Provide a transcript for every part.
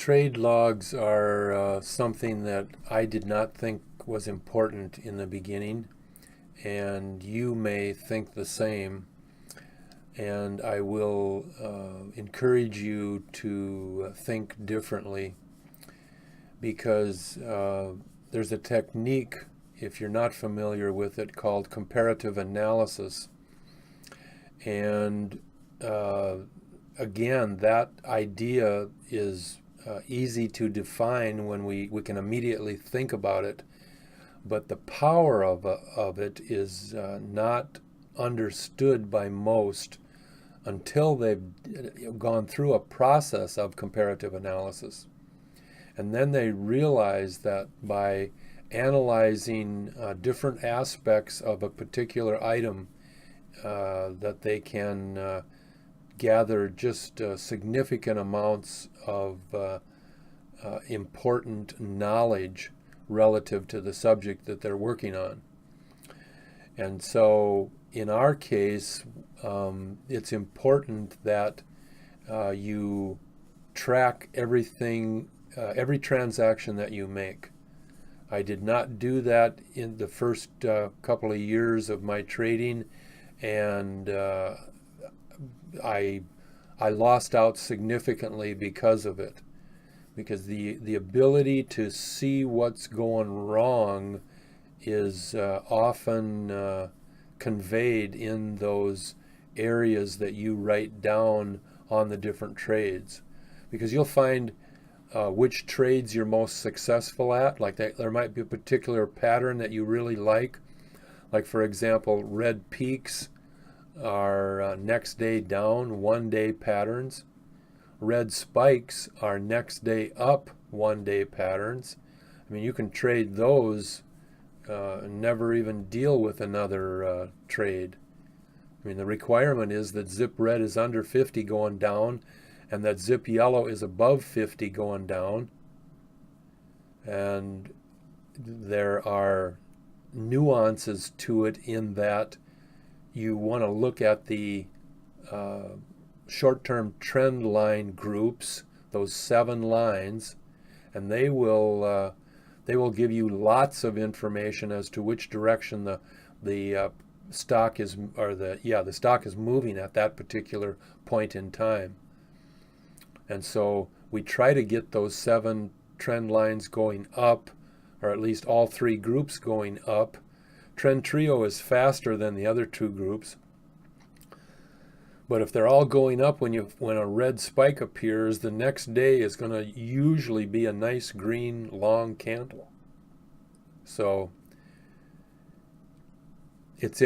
Trade logs are something that I did not think was important in the beginning, and you may think the same. And I will encourage you to think differently because there's a technique, if you're not familiar with it, called comparative analysis. And again, that idea is easy to define when we can immediately think about it, but the power of it is not understood by most until they've gone through a process of comparative analysis. And then they realize that by analyzing different aspects of a particular item, that they can gather just significant amounts of important knowledge relative to the subject that they're working on. And so in our case, it's important that you track everything, every transaction that you make. I did not do that in the first couple of years of my trading, and I lost out significantly because of it. Because the ability to see what's going wrong is often conveyed in those areas that you write down on the different trades. Because you'll find which trades you're most successful at. Like there might be a particular pattern that you really like. Like for example, red peaks are next day down, 1 day patterns. Red spikes are next day up, 1 day patterns. I mean, you can trade those and never even deal with another trade. I mean, the requirement is that zip red is under 50 going down and that zip yellow is above 50 going down. And there are nuances to it in that you want to look at the short-term trend line groups, those 7 lines, and they will give you lots of information as to which direction the stock is, or the stock is moving at that particular point in time. And so we try to get those 7 trend lines going up, or at least all 3 groups going up. Trend trio is faster than the other 2 groups. But if they're all going up when a red spike appears, the next day is going to usually be a nice green long candle. So it's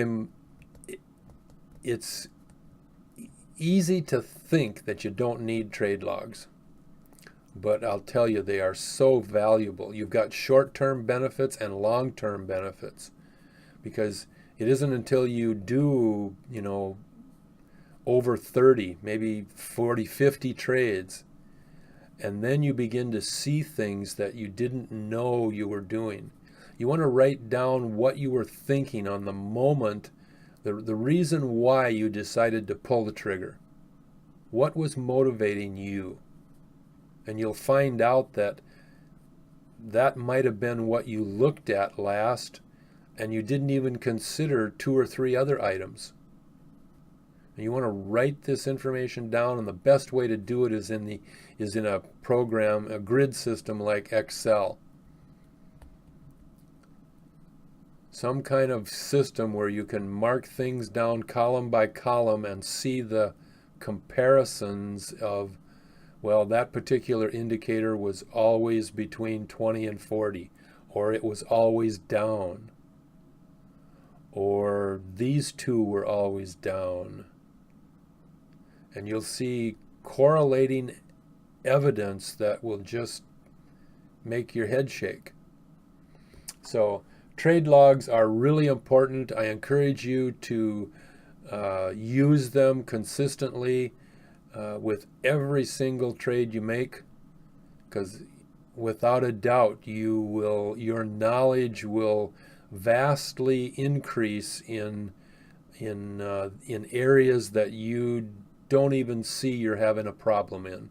easy to think that you don't need trade logs, but I'll tell you, they are so valuable. You've got short-term benefits and long-term benefits, because it isn't until you do, over 30, maybe 40, 50 trades, and then you begin to see things that you didn't know you were doing. You want to write down what you were thinking on the moment, the reason why you decided to pull the trigger. What was motivating you? And you'll find out that might have been what you looked at last, and you didn't even consider 2 or 3 other items. And you want to write this information down, and the best way to do it is in a program, a grid system like Excel. Some kind of system where you can mark things down column by column and see the comparisons of, well, that particular indicator was always between 20 and 40, or it was always down, or these 2 were always down. And you'll see correlating evidence that will just make your head shake. So trade logs are really important. I encourage you to use them consistently with every single trade you make, because without a doubt your knowledge will vastly increase in areas that you don't even see you're having a problem in.